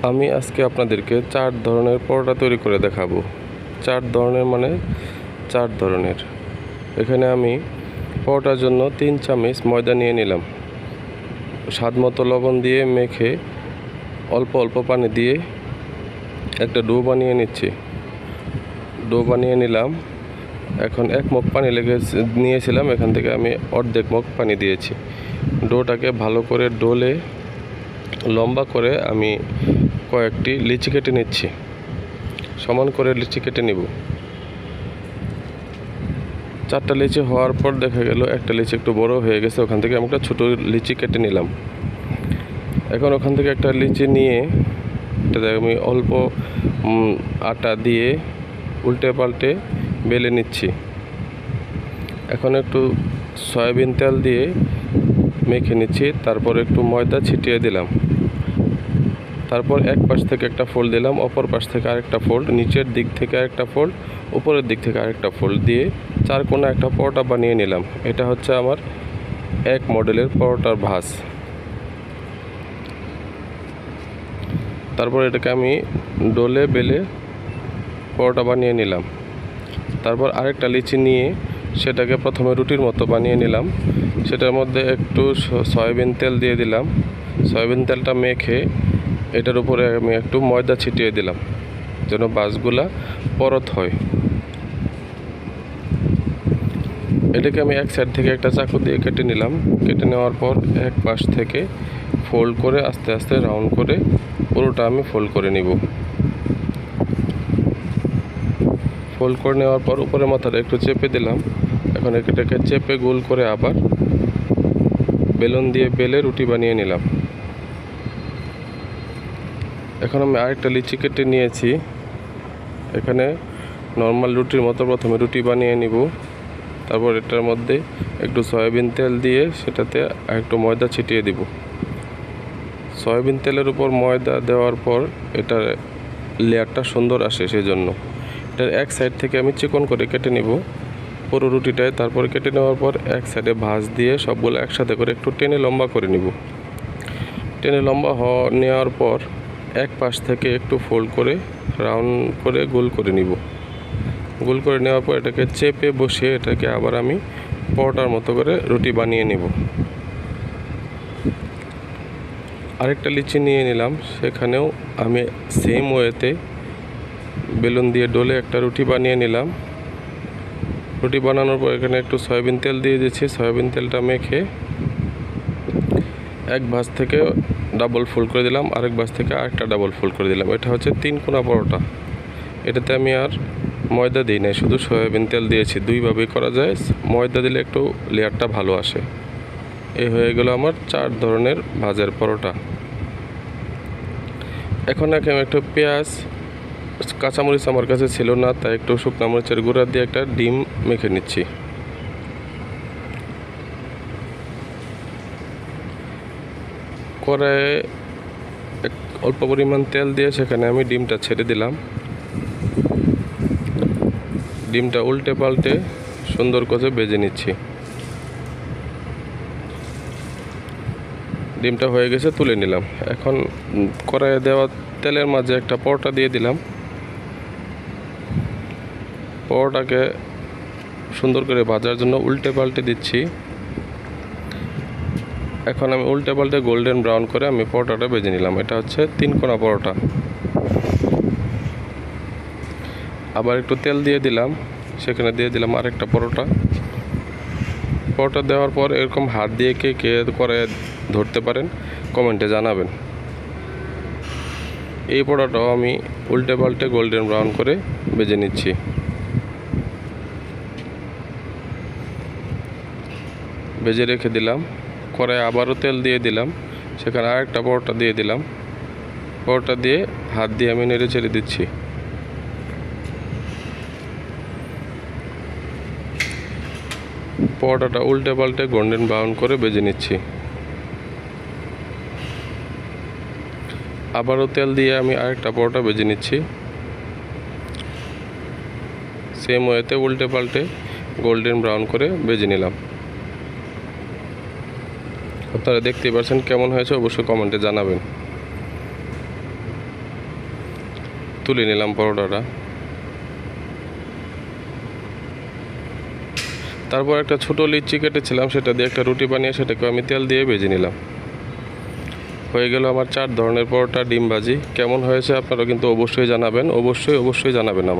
আমি আজকে আপনাদেরকে 4 ধরনের পরোটা তৈরি করে দেখাবো। 4 ধরনের মানে 4 ধরনের। এখানে আমি পরোটার জন্য 3 চামচ ময়দা নিয়ে নিলাম। স্বাদমতো লবণ দিয়ে মেখে অল্প অল্প পানি দিয়ে একটা ডো বানিয়ে নিচ্ছি। ডো বানিয়ে নিলাম। এখন 1 মগ পানি নিয়েছিলাম, এখান থেকে আমি অর্ধেক মগ পানি দিয়েছি। ডোটাকে ভালো করে ডলে লম্বা করে আমি কয়েকটি লিচি কেটে নিচ্ছি। সমান করে লিচি কেটে নিব। 4টা লিচি হওয়ার পর দেখা গেল একটা লিচি একটু বড় হয়ে গেছে, ওখান থেকে আমি একটা ছোটো লিচি কেটে নিলাম। এখন ওখান থেকে একটা লিচি নিয়ে এটাতে আমি অল্প আটা দিয়ে উল্টে পাল্টে বেলে নিচ্ছি। এখন একটু সয়াবিন তেল দিয়ে মেখে নিচ্ছি, তারপর একটু ময়দা ছিটিয়ে দিলাম। তারপর এক পাশ থেকে একটা ফোল্ড দিলাম, অপর পাশ থেকে আরেকটা ফোল্ড, নিচের দিক থেকে আরেকটা ফোল্ড, উপরের দিক থেকে আরেকটা ফোল্ড দিয়ে 4 কোণা একটা পরোটা বানিয়ে নিলাম। এটা হচ্ছে আমার এক মডেলের পরোটার ভাঁজ। তারপর এটাকে আমি ডোলে বেলে পরোটা বানিয়ে নিলাম। তারপর আরেকটা লিচি নিয়ে সেটাকে প্রথমে রুটির মতো বানিয়ে নিলাম। সেটার মধ্যে একটু সয়াবিন তেল দিয়ে দিলাম। সয়াবিন তেলটা মেখে এটার উপরে আমি একটু ময়দা ছিটিয়ে দিলাম যেন ভাঁজগুলা পরত হয়। এটাকে আমি এক সাইড থেকে একটা চাকু দিয়ে কেটে নিলাম। কেটে নেওয়ার পর এক পাশ থেকে ফোল্ড করে আস্তে আস্তে রাউন্ড করে পুরোটা আমি ফোল্ড করে নিব। ফোল্ড করে নেওয়ার পর উপরে মাথাটা একটু চেপে দিলাম। এখন এটাকে চেপে গোল করে আবার বেলুন দিয়ে বেলে রুটি বানিয়ে নিলাম। এখন আমি আরেকটা লিচি কেটে নিয়েছি। এখানে নর্মাল রুটির মতো প্রথমে রুটি বানিয়ে নিব। তারপর এটার মধ্যে একটু সয়াবিন তেল দিয়ে সেটাতে একটু ময়দা ছিটিয়ে দিব। সয়াবিন তেলের উপর ময়দা দেওয়ার পর এটার লেয়ারটা সুন্দর আসে, সেই জন্য এটার এক সাইড থেকে আমি চিকন করে কেটে নিব পুরো রুটিটায়। তারপর কেটে নেওয়ার পর এক সাইডে ভাঁজ দিয়ে সবগুলো একসাথে করে একটু টেনে লম্বা করে নিব। টেনে লম্বা নেওয়ার পর এক পাশ থেকে একটু ফোল্ড করে রাউন্ড করে গোল করে নিব। গোল করে নেওয়ার পর এটাকে চেপে বসিয়ে এটাকে আবার আমি পরোটার মতো করে রুটি বানিয়ে নিব। আরেকটা লিচি নিয়ে নিলাম, সেখানেও আমি সেম ওয়েতে বেলুন দিয়ে ডলে একটা রুটি বানিয়ে নিলাম। রুটি বানানোর পর এখানে একটু সয়াবিন তেল দিয়ে দিচ্ছি। সয়াবিন তেলটা মেখে এক ভাঁজ থেকে ডাবল ফোল্ড করে দিলাম, আরেক ভাঁজ থেকে আরেকটা ডাবল ফোল্ড করে দিলাম। এটা হচ্ছে 3 কোণা পরোটা। এটাতে আমি আর ময়দা দিই নাই, শুধু সয়াবিন তেল দিয়েছি। দুইভাবেই করা যায়, ময়দা দিলে একটু লেয়ারটা ভালো আসে। এই হয়ে গেল আমার 4 ধরনের ভাজের পরোটা। এখন আমি একটু পেঁয়াজ, কাঁচামরিচ আমার কাছে ছিল না, তাই একটু শুকনো মরিচের গুঁড়া দিয়ে একটা ডিম মেখে নিচ্ছি। কড়াইয়ে অল্প পরিমাণ তেল দিয়ে সেখানে আমি ডিমটা ছেড়ে দিলাম। ডিমটা উল্টে পাল্টে সুন্দর করে ভেজে নিচ্ছি। ডিমটা হয়ে গেছে, তুলে নিলাম। এখন কড়াইয়ে দেওয়া তেলের মাঝে একটা পরোটা দিয়ে দিলাম। পরোটাকে সুন্দর করে ভাজার জন্য উল্টে পাল্টে দিচ্ছি। এখন আমি উল্টে পাল্টে গোল্ডেন ব্রাউন করে আমি পরোটাটা ভেজে নিলাম। এটা হচ্ছে 3 কোণা পরোটা। আবার একটু তেল দিয়ে দিলাম, সেখানে দিয়ে দিলাম আরেকটা পরোটা। পরোটা দেওয়ার পর এরকম হাত দিয়ে কে কে করে ধরতে পারেন কমেন্টে জানাবেন। এই পরোটাটাও আমি উল্টে পাল্টে গোল্ডেন ব্রাউন করে ভেজে নিচ্ছি। ভেজে রেখে দিলাম। কড়াইয়ে আবারও তেল দিয়ে দিলাম, সেখানে আরেকটা পরোটা দিয়ে দিলাম। পরোটা দিয়ে হাত দিয়ে আমি নেড়ে চেড়ে দিচ্ছি। পরোটাটা উল্টে পাল্টে গোল্ডেন ব্রাউন করে ভেজে নিচ্ছি। আবারও তেল দিয়ে আমি আরেকটা পরোটা ভেজে নিচ্ছি। সেম ওয়েতে উল্টে পাল্টে গোল্ডেন ব্রাউন করে ভেজে নিলাম। আপনারা দেখতেই পাচ্ছেন কেমন হয়েছে, অবশ্যই কমেন্টে জানাবেন। তুলে নিলাম পরোটাটা। তারপর একটা ছোটো লিচি কেটেছিলাম, সেটা দিয়ে একটা রুটি বানিয়ে সেটাকে আমি তেল দিয়ে ভেজে নিলাম। হয়ে গেল আমার 4 ধরনের পরোটা ডিম ভাজি। কেমন হয়েছে আপনারা কিন্তু অবশ্যই জানাবেন, অবশ্যই জানাবেন আমাকে।